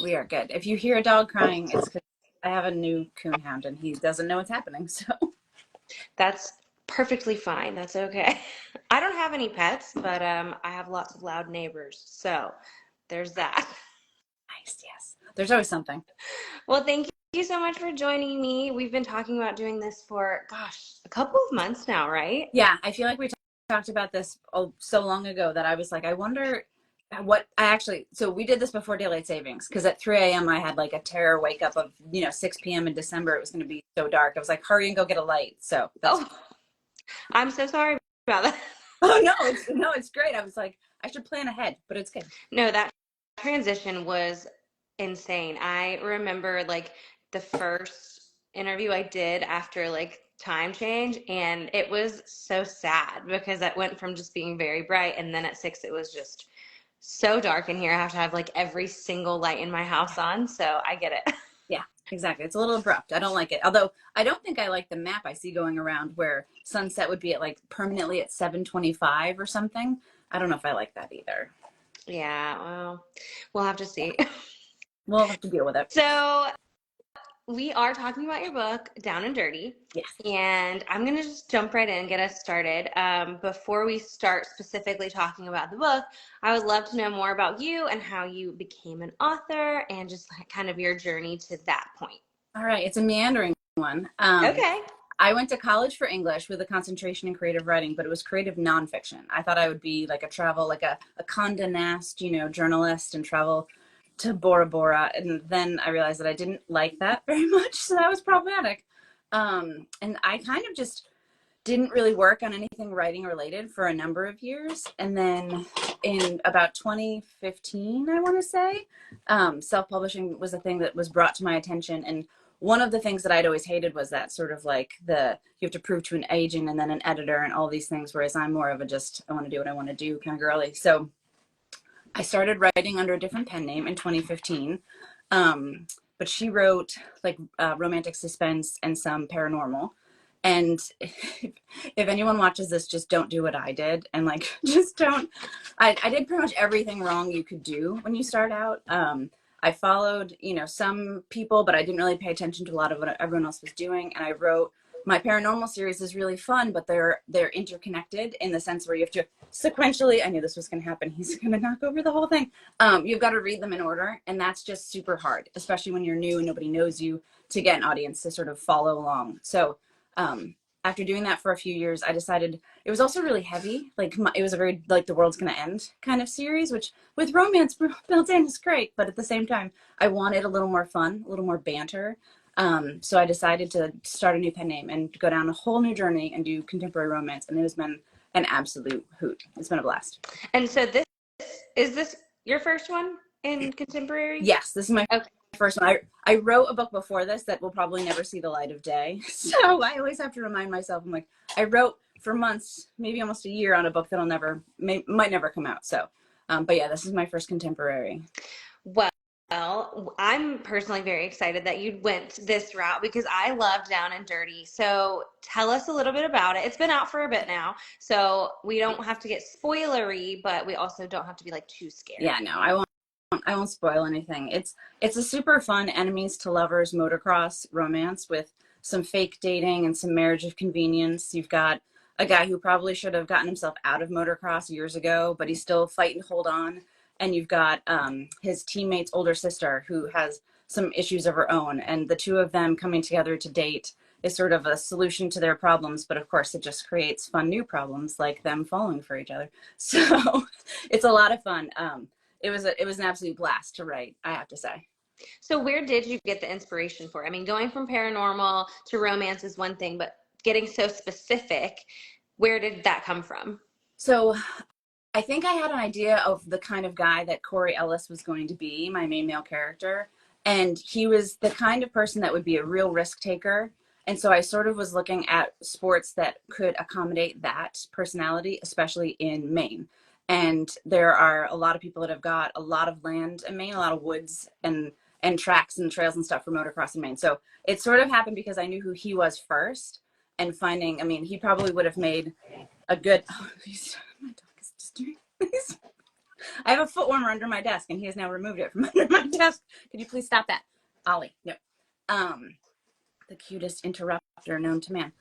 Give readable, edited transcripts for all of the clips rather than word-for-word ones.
We are good. If you hear a dog crying, it's because I have a new coonhound and he doesn't know what's happening. So That's perfectly fine. That's okay. I don't have any pets, but I have lots of loud neighbors. So there's that. nice, yes. There's always something. Well, thank you so much for joining me. We've been talking about doing this for, gosh, a couple of months now, right? Yeah, I feel like we talked about this so long ago that I was like, I wonder what I actually. So we did this before daylight savings because at 3 a.m. I had like a terror wake up of 6 p.m. in December. It was going to be so dark. I was like, hurry and go get a light. So that's. Oh, I'm so sorry about that. Oh no, it's great. I was like, I should plan ahead, but it's good. No, that transition was insane. I remember like the first interview I did after like time change, and it was so sad because I went from just being very bright, and then at 6 it was just so dark in here. I have to have like every single light in my house on, so I get it. Yeah, exactly. It's a little abrupt. I don't like it. Although I don't think I like the map I see going around where sunset would be at like permanently at 7:25 or something. I don't know if I like that either. Yeah, well, we'll have to see. We'll have to deal with it. So, we are talking about your book, Down and Dirty, Yes. and I'm going to just jump right in and get us started. Before we start specifically talking about the book, I would love to know more about you and how you became an author and just like kind of your journey to that point. All right. It's a meandering one. Okay. I went to college for English with a concentration in creative writing, but it was creative nonfiction. I thought I would be like a travel, like a Condé Nast, journalist and travel to Bora Bora. And then I realized that I didn't like that very much. So that was problematic. And I kind of just didn't really work on anything writing related for a number of years. And then in about 2015, I want to say, self-publishing was a thing that was brought to my attention. And one of the things that I'd always hated was that sort of like you have to prove to an agent and then an editor and all these things, whereas I'm more of a just, I want to do what I want to do kind of girly. So I started writing under a different pen name in 2015. But she wrote like romantic suspense and some paranormal. And if anyone watches this, just don't do what I did. And like, just don't. I did pretty much everything wrong you could do when you start out. I followed, some people, but I didn't really pay attention to a lot of what everyone else was doing. And I wrote my paranormal series is really fun, but they're interconnected in the sense where you have to sequentially. I knew this was going to happen. He's going to knock over the whole thing. You've got to read them in order, and that's just super hard, especially when you're new and nobody knows you, to get an audience to sort of follow along. So after doing that for a few years, I decided it was also really heavy. Like it was a very like the world's gonna end kind of series, which with romance built in is great, but at the same time, I wanted a little more fun, a little more banter. So I decided to start a new pen name and go down a whole new journey and do contemporary romance, and it has been an absolute hoot. It's been a blast. And so this your first one in contemporary? Yes, this is my Okay. first one. I wrote a book before this that will probably never see the light of day. So I always have to remind myself, I'm like, I wrote for months, maybe almost a year on a book that'll might never come out. So, but yeah, this is my first contemporary. Well, I'm personally very excited that you went this route because I love Down and Dirty. So tell us a little bit about it. It's been out for a bit now, so we don't have to get spoilery, but we also don't have to be like too scared. Yeah, no, I won't spoil anything. It's a super fun enemies to lovers motocross romance with some fake dating and some marriage of convenience. You've got a guy who probably should have gotten himself out of motocross years ago, but he's still fighting to hold on. And you've got his teammate's older sister who has some issues of her own, and the two of them coming together to date is sort of a solution to their problems, but of course it just creates fun new problems like them falling for each other. So it's a lot of fun. It was an absolute blast to write, I have to say. So where did you get the inspiration for? I mean, going from paranormal to romance is one thing, but getting so specific, where did that come from? So I think I had an idea of the kind of guy that Corey Ellis was going to be, my main male character. And he was the kind of person that would be a real risk taker. And so I sort of was looking at sports that could accommodate that personality, especially in Maine. And there are a lot of people that have got a lot of land in Maine, a lot of woods and tracks and trails and stuff for motocross in Maine. So it sort of happened because I knew who he was first, and I mean, he probably would have made a good, oh, my dog is just doing this. I have a foot warmer under my desk, and he has now removed it from under my desk. Could you please stop that, Ollie? No. The cutest interrupter known to man.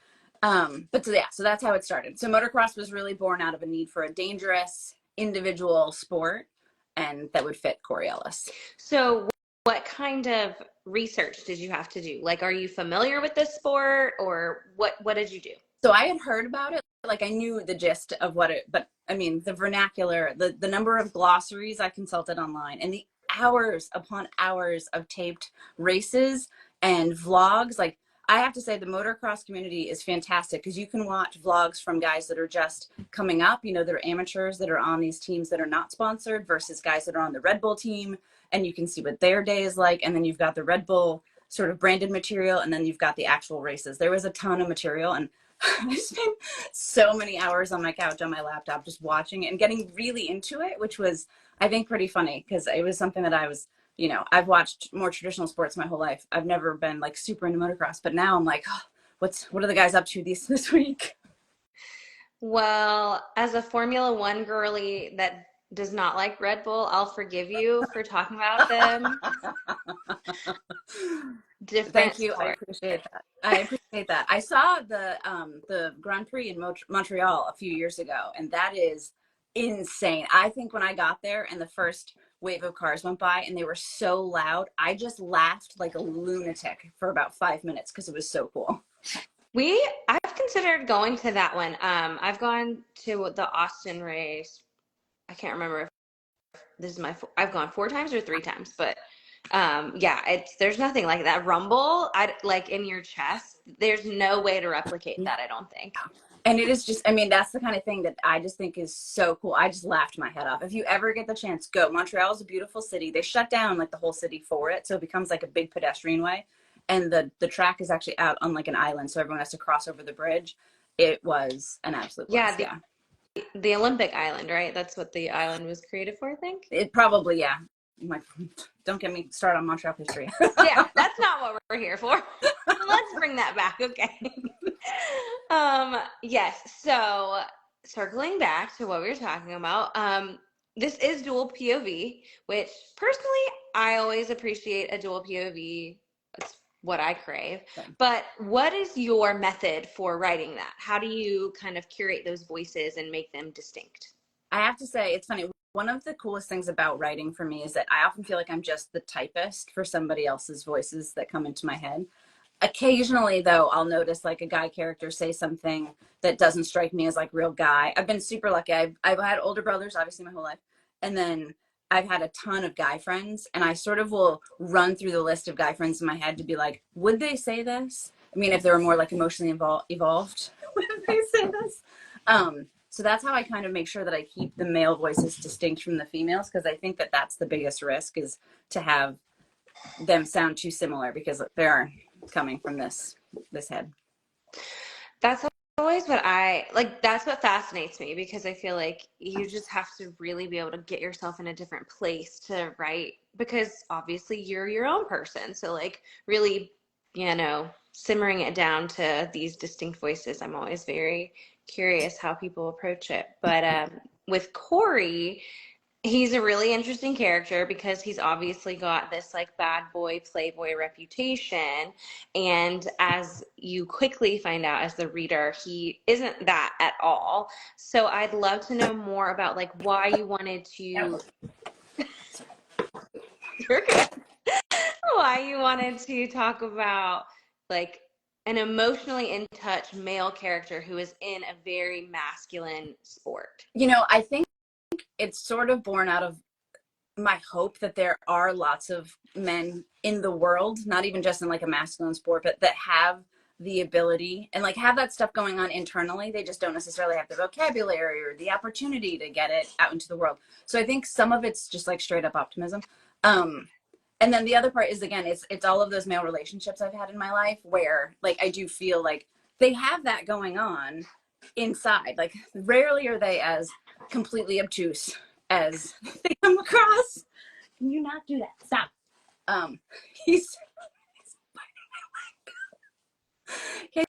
But so yeah, so that's how it started. So motocross was really born out of a need for a dangerous individual sport, and that would fit Corey Ellis. So what kind of research did you have to do? Like, are you familiar with this sport, or what did you do? So I had heard about it, like I knew the gist of what it, but I mean the vernacular, the number of glossaries I consulted online, and the hours upon hours of taped races and vlogs. Like, I have to say the motocross community is fantastic because you can watch vlogs from guys that are just coming up, you know, they're amateurs that are on these teams that are not sponsored versus guys that are on the Red Bull team, and you can see what their day is like. And then you've got the Red Bull sort of branded material, and then you've got the actual races. There was a ton of material, and I spent so many hours on my couch on my laptop just watching it and getting really into it, which was, I think, pretty funny because it was something that I was, you know, I've watched more traditional sports my whole life. I've never been like super into motocross, but now I'm like, oh, what are the guys up to this week? Well, as a Formula One girly that does not like Red Bull, I'll forgive you for talking about them. Different Thank you. I sport. appreciate that. I appreciate that. I saw the Grand Prix in Montreal a few years ago, and that is insane. I think when I got there and the first wave of cars went by and they were so loud, I just laughed like a lunatic for about 5 minutes because it was so cool. I've considered going to that one. I've gone to the Austin race. I can't remember if this is I've gone 4 times or 3 times, but yeah, there's nothing like that rumble. I like in your chest. There's no way to replicate that, I don't think. And it is just, I mean, that's the kind of thing that I just think is so cool. I just laughed my head off. If you ever get the chance, go. Montreal is a beautiful city. They shut down like the whole city for it, so it becomes like a big pedestrian way. And the track is actually out on like an island, so everyone has to cross over the bridge. It was an absolute Yeah, blast, yeah. the Olympic Island, right? That's what the island was created for, I think. It probably, yeah. My, don't get me started on Montreal history. Yeah, that's not what we're here for. Let's bring that back, okay? Yes. So circling back to what we were talking about, this is dual POV, which personally I always appreciate a dual POV. It's what I crave. But what is your method for writing that? How do you kind of curate those voices and make them distinct? I have to say, it's funny. One of the coolest things about writing for me is that I often feel like I'm just the typist for somebody else's voices that come into my head. Occasionally, though, I'll notice like a guy character say something that doesn't strike me as like real guy. I've been super lucky. I've had older brothers, obviously, my whole life. And then I've had a ton of guy friends. And I sort of will run through the list of guy friends in my head to be like, would they say this? I mean, if they were more like emotionally evolved, would they say this? So that's how I kind of make sure that I keep the male voices distinct from the females, because I think that that's the biggest risk, is to have them sound too similar because they are coming from this head. That's always what I like. That's what fascinates me, because I feel like you just have to really be able to get yourself in a different place to write, because obviously you're your own person. So, like, really, simmering it down to these distinct voices, I'm always very curious how people approach it. But with Corey, he's a really interesting character because he's obviously got this like bad boy, playboy reputation. And as you quickly find out as the reader, he isn't that at all. So I'd love to know more about like why you wanted to, you're good. Why you wanted to talk about like an emotionally in touch male character who is in a very masculine sport. I think it's sort of born out of my hope that there are lots of men in the world, not even just in like a masculine sport, but that have the ability and like have that stuff going on internally. They just don't necessarily have the vocabulary or the opportunity to get it out into the world. So I think some of it's just like straight up optimism. And then the other part is, again, it's all of those male relationships I've had in my life where like I do feel like they have that going on inside. Like rarely are they as completely obtuse as they come across. Can you not do that? Stop. He's biting my leg.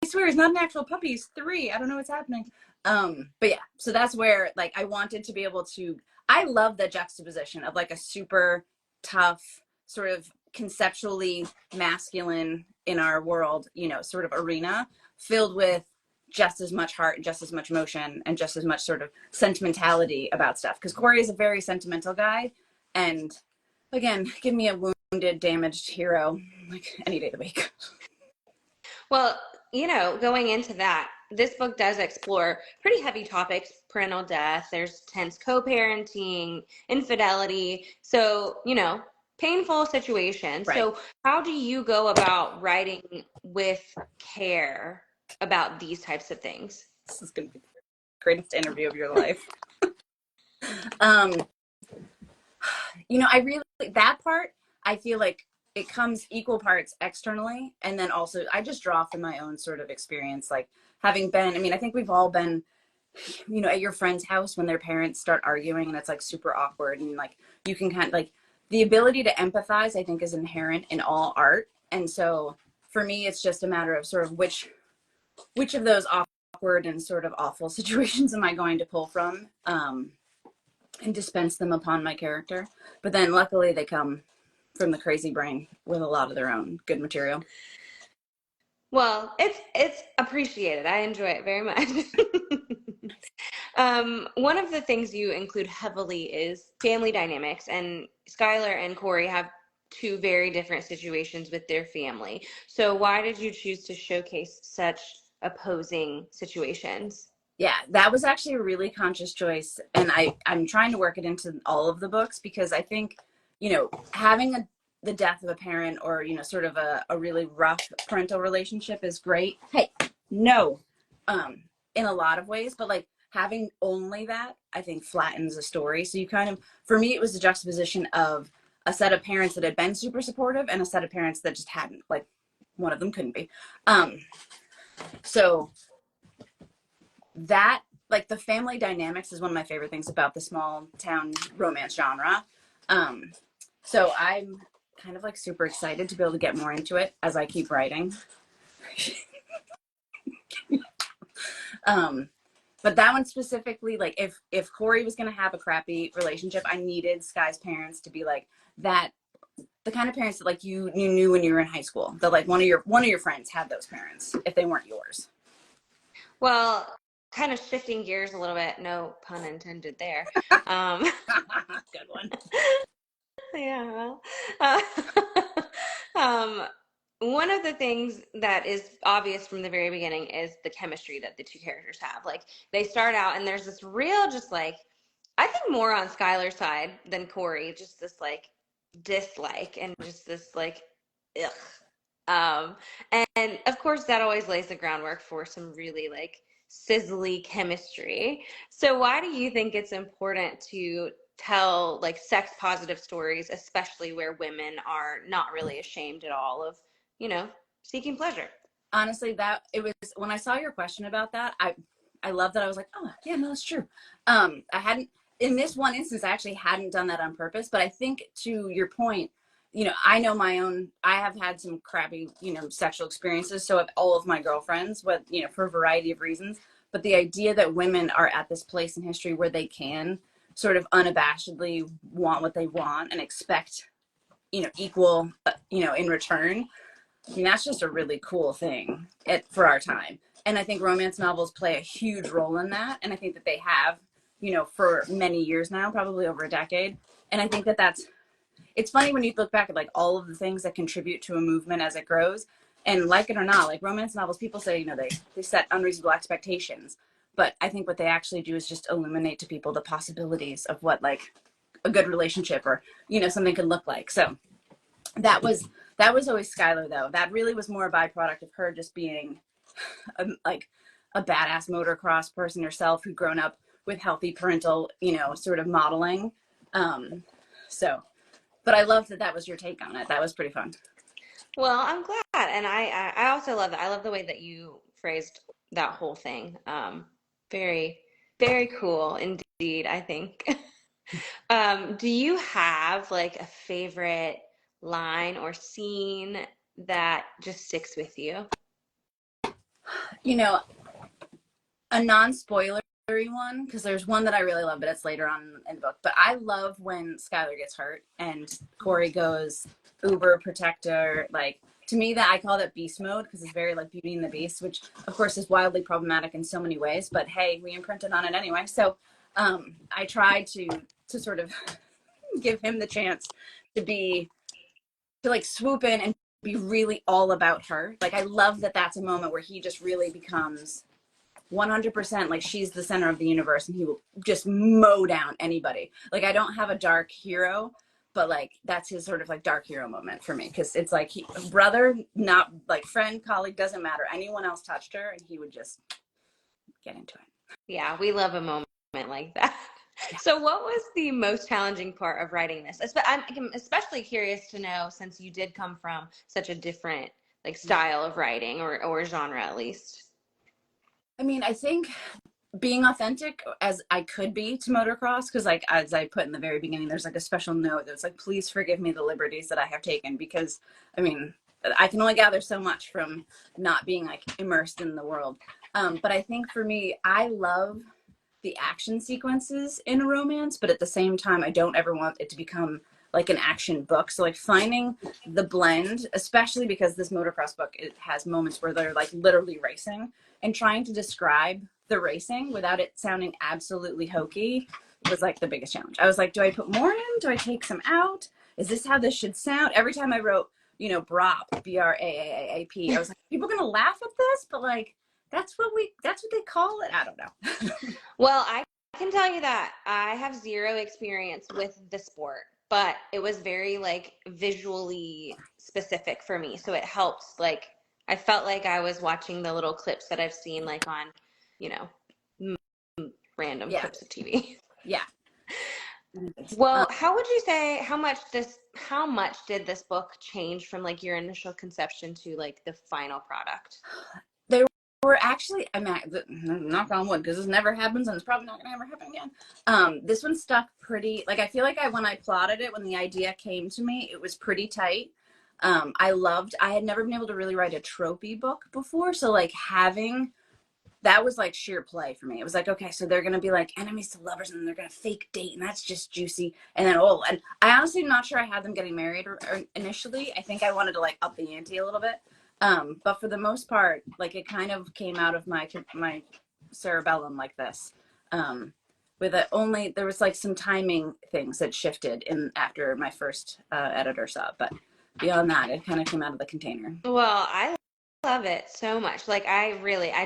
I swear he's not an actual puppy. He's 3. I don't know what's happening. But yeah, so that's where like I wanted to be able to. I love the juxtaposition of like a super tough, sort of conceptually masculine in our world, you know, sort of arena filled with just as much heart and just as much emotion and just as much sort of sentimentality about stuff. Because Corey is a very sentimental guy. And again, give me a wounded, damaged hero like any day of the week. Well, going into that, this book does explore pretty heavy topics: parental death, there's tense co-parenting, infidelity. So, painful situations. Right. So, how do you go about writing with care about these types of things? This is going to be the greatest interview of your life. um, I really, that part, I feel like it comes equal parts externally. And then also, I just draw from my own sort of experience, like having been, I mean, I think we've all been, at your friend's house when their parents start arguing and it's like super awkward. And like, you can kind of like, the ability to empathize, I think, is inherent in all art. And so for me, it's just a matter of sort of which of those awkward and sort of awful situations am I going to pull from, and dispense them upon my character. But then luckily they come from the crazy brain with a lot of their own good material. Well, it's appreciated. I enjoy it very much. One of the things you include heavily is family dynamics, and Skylar and Corey have two very different situations with their family. So why did you choose to showcase such opposing situations? Yeah, that was actually a really conscious choice. And I'm trying to work it into all of the books because I think, having the death of a parent or, sort of a really rough parental relationship is great. Hey, no, in a lot of ways, but like having only that, I think flattens a story. So you kind of, for me, it was the juxtaposition of a set of parents that had been super supportive and a set of parents that just hadn't, like one of them couldn't be. So that, like, the family dynamics is one of my favorite things about the small town romance genre. Um, so I'm kind of like super excited to be able to get more into it as I keep writing. um, but that one specifically, like if Corey was gonna have a crappy relationship, I needed Sky's parents to be like that, the kind of parents that like you knew when you were in high school. That like one of your friends had those parents if they weren't yours. Well, kind of shifting gears a little bit, no pun intended there. Um, Good one. Yeah, well, uh, um, one of the things that is obvious from the very beginning is the chemistry that the two characters have. Like they start out and there's this real, just like, I think more on Skylar's side than Corey, just this like dislike and just this like, ugh. Um, and of course that always lays the groundwork for some really like sizzly chemistry. So why do you think it's important to tell like sex positive stories, especially where women are not really ashamed at all of, you know, seeking pleasure? Honestly, that it was when I saw your question about that, I love that. I was like, oh yeah, no, that's true. I hadn't, in this one instance, I actually hadn't done that on purpose, but I think to your point, I know my own, I have had some crappy, sexual experiences. So have all of my girlfriends, but, for a variety of reasons. But the idea that women are at this place in history where they can sort of unabashedly want what they want and expect, equal, in return. I mean, that's just a really cool thing for our time. And I think romance novels play a huge role in that. And I think that they have, for many years now, probably over a decade. And I think that it's funny when you look back at like all of the things that contribute to a movement as it grows. And like it or not, like romance novels, people say, they set unreasonable expectations. But I think what they actually do is just illuminate to people the possibilities of what like a good relationship or, something can look like. So that was always Skylar though. That really was more a byproduct of her just being like a badass motocross person herself who'd grown up with healthy parental, sort of modeling. Um, so, but I love that that was your take on it. That was pretty fun. Well, I'm glad. And I also love that. I love the way that you phrased that whole thing. Very, very cool indeed, I think. Do you have like a favorite line or scene that just sticks with you? You know, a non-spoiler one, because there's one that I really love, but it's later on in the book. But I love when Skylar gets hurt and Corey goes uber protector. Like, to me, that I call that beast mode, because it's very like Beauty and the Beast, which of course is wildly problematic in so many ways. But hey, we imprinted on it anyway. So I try to sort of give him the chance to be to like swoop in and be really all about her. Like, I love that that's a moment where he just really becomes 100% like she's the center of the universe and he will just mow down anybody. Like, I don't have a dark hero, but like that's his sort of like dark hero moment for me, because it's like brother, not like friend, colleague, doesn't matter. Anyone else touched her and he would just get into it. Yeah, we love a moment like that. Yeah. So, what was the most challenging part of writing this? I'm especially curious to know, since you did come from such a different like style of writing, or genre at least. I mean, I think being authentic as I could be to motocross, because like as I put in the very beginning, there's like a special note that's like, please forgive me the liberties that I have taken, because I mean, I can only gather so much from not being like immersed in the world. But I think for me, I love the action sequences in a romance, but at the same time, I don't ever want it to become like an action book. So like finding the blend, especially because this motocross book, it has moments where they're like literally racing, and trying to describe the racing without it sounding absolutely hokey was like the biggest challenge. I was like, do I put more in? Do I take some out? Is this how this should sound? Every time I wrote, BRAAP, BRAAAP, I was like, people gonna laugh at this? But like, that's what they call it. I don't know. Well, I can tell you that I have zero experience with the sport, but it was very like visually specific for me. So it helps. Like, I felt like I was watching the little clips that I've seen like on, you know, random Yeah. clips of TV. Yeah. Well, how would you say how much did this book change from like your initial conception to like the final product? They were actually, I mean, knock on wood, because this never happens and it's probably not going to ever happen again. This one stuck pretty, like, I feel like when I plotted it, when the idea came to me, it was pretty tight. I had never been able to really write a tropey book before. So like that was like sheer play for me. It was like, okay, so they're going to be like enemies to lovers and they're going to fake date, and that's just juicy. And then, and I honestly am not sure I had them getting married or initially. I think I wanted to like up the ante a little bit. But for the most part, like it kind of came out of my cerebellum like this. There was like some timing things that shifted in after my first editor saw it, but beyond that, it kind of came out of the container. Well, I love it so much. Like, I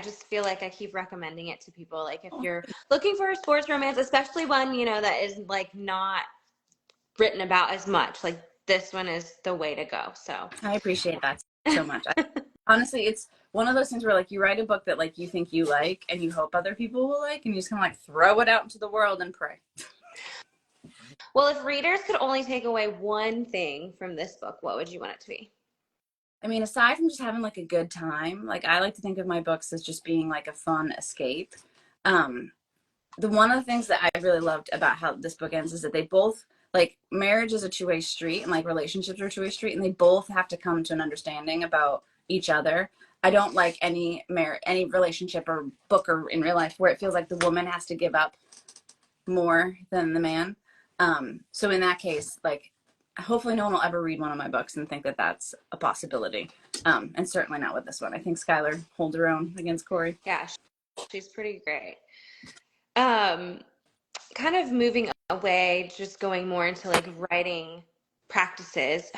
just feel like I keep recommending it to people. Like, if you're looking for a sports romance, especially one, that is like not written about as much, like this one is the way to go. So I appreciate that so much. Honestly, it's one of those things where like you write a book that like you think you like and you hope other people will like, and you just kind of like throw it out into the world and pray. Well, if readers could only take away one thing from this book, what would you want it to be? I mean, aside from just having like a good time, like I like to think of my books as just being like a fun escape. One of the things that I really loved about how this book ends is that they both, like, marriage is a two-way street and like relationships are a two-way street, and they both have to come to an understanding about each other. I don't like any relationship or book or in real life where it feels like the woman has to give up more than the man. So in that case, like, hopefully no one will ever read one of my books and think that that's a possibility. And certainly not with this one. I think Skylar holds her own against Corey. Yeah, she's pretty great. Kind of moving away, just going more into like writing practices.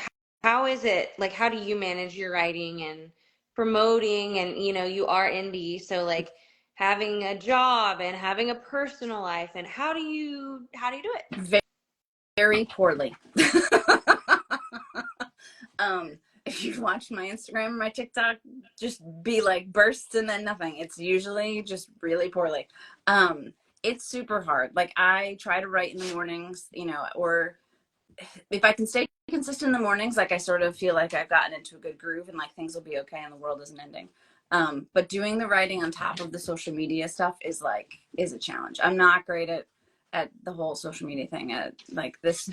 How is it, like, how do you manage your writing and promoting, and you are indie, so like having a job and having a personal life, and how do you do it? Very, very poorly. If you've watched my Instagram or my TikTok, just be like bursts and then nothing. It's usually just really poorly. It's super hard. Like, I try to write in the mornings, or if I can stay consistent in the mornings, like I sort of feel like I've gotten into a good groove and like things will be okay and the world isn't ending. But doing the writing on top of the social media stuff is a challenge. I'm not great at the whole social media thing. Like this,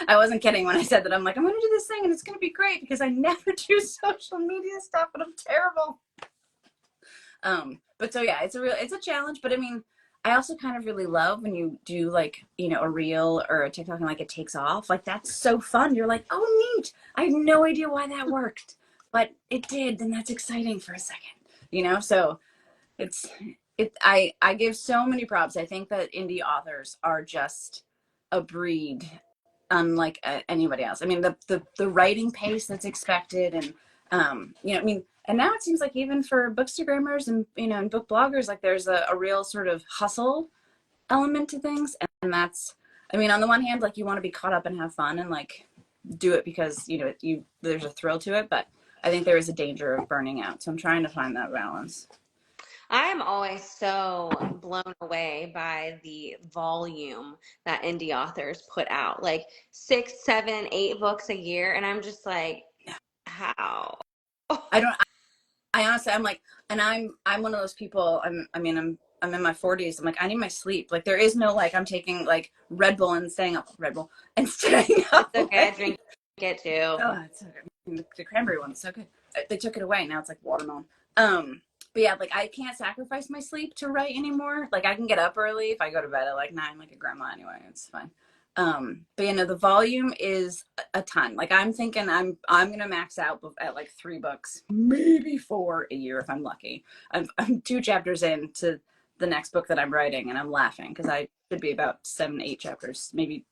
I wasn't kidding when I said that. I'm like, I'm going to do this thing and it's going to be great, because I never do social media stuff and I'm terrible. But so yeah, it's a challenge, but I mean, I also kind of really love when you do like, you know, a reel or a TikTok and like it takes off. Like that's so fun. You're like, oh neat. I have no idea why that worked, but it did. Then that's exciting for a second, you know? So it's I give so many props. I think that indie authors are just a breed unlike anybody else. I mean, the writing pace that's expected, and you know, I mean, and now it seems like even for bookstagrammers and you know and book bloggers, like there's a real sort of hustle element to things, and that's, I mean, on the one hand, like you want to be caught up and have fun and like do it because you know you there's a thrill to it, but I think there is a danger of burning out. So I'm trying to find that balance. I am always so blown away by the volume that indie authors put out, like 6, 7, 8 books a year, and I'm just like, how? I don't. I honestly, I'm like, and I'm one of those people. I mean, I'm in my 40s. I'm like, I need my sleep. Like, there is no like, I'm taking like Red Bull and staying up. Red Bull and staying It's up okay, I late. drink it too. Oh, it's so good. The cranberry one is so good. They took it away. Now it's like watermelon. But yeah, like I can't sacrifice my sleep to write anymore. Like I can get up early if I go to bed at like 9, like a grandma anyway. It's fine. But you know, the volume is a ton. Like I'm thinking I'm gonna max out at like 3 books, maybe 4 a year if I'm lucky. I'm 2 chapters into the next book that I'm writing, and I'm laughing because I should be about 7, 8 chapters, maybe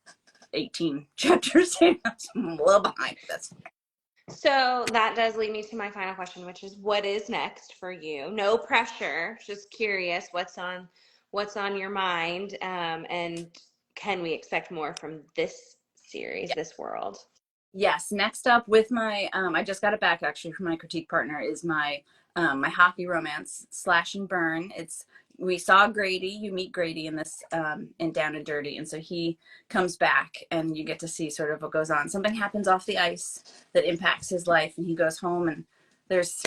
18 chapters in. I'm a little behind. That's So that does lead me to my final question, which is what is next for you? No pressure, just curious what's on your mind, and can we expect more from this series, yeah. this world? Yes. Next up with my I just got it back actually from my critique partner is my hockey romance Slash and Burn. It's we saw Grady, you meet Grady in this in Down and Dirty, and so he comes back and you get to see sort of what goes on. Something happens off the ice that impacts his life and he goes home and there's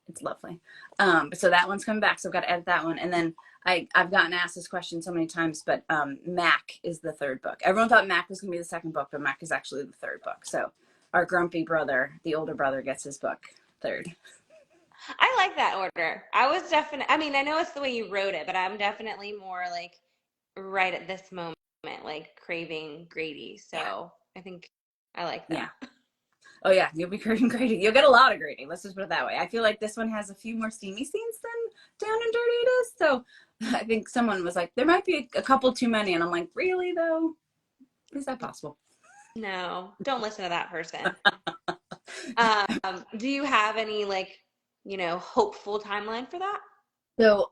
it's lovely. But so that one's coming back, so I've got to edit that one. And then I've gotten asked this question so many times, but Mac is the third book. Everyone thought Mac was going to be the second book, but Mac is actually the third book. So our grumpy brother, the older brother, gets his book third. I like that order. I was definitely, I mean, I know it's the way you wrote it, but I'm definitely more like right at this moment, like craving Grady. Yeah. So I think I like Yeah. that. Oh yeah, you'll be craving Grady. You'll get a lot of Grady. Let's just put it that way. I feel like this one has a few more steamy scenes than Down and Dirty it is. So I think someone was like, there might be a couple too many, and I'm like, really though? Is that possible? No, don't listen to that person. Do you have any like, hopeful timeline for that? So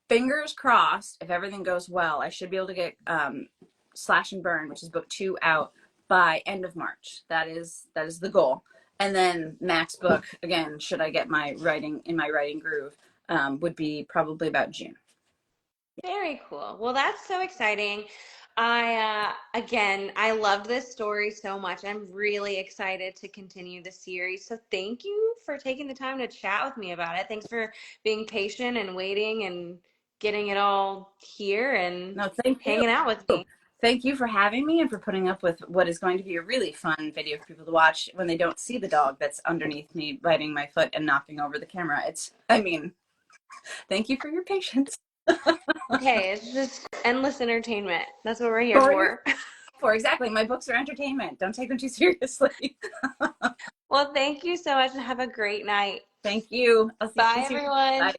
fingers crossed, if everything goes well, I should be able to get Slash and Burn, which is book 2, out by end of March. That is the goal. And then Mac's book, again, should I get my writing groove, would be probably about June. Very cool. Well, that's so exciting. Again, I loved this story so much. I'm really excited to continue the series. So thank you for taking the time to chat with me about it. Thanks for being patient and waiting and getting it all here and No, thank you. hanging out with me. Thank you for having me and for putting up with what is going to be a really fun video for people to watch when they don't see the dog that's underneath me biting my foot and knocking over the camera. I mean, thank you for your patience. Hey, it's just endless entertainment. That's what we're here For, for. for exactly, my books are entertainment. Don't take them too seriously. Well, thank you so much and have a great night. Thank you. I'll see Bye, you soon. everyone. Bye.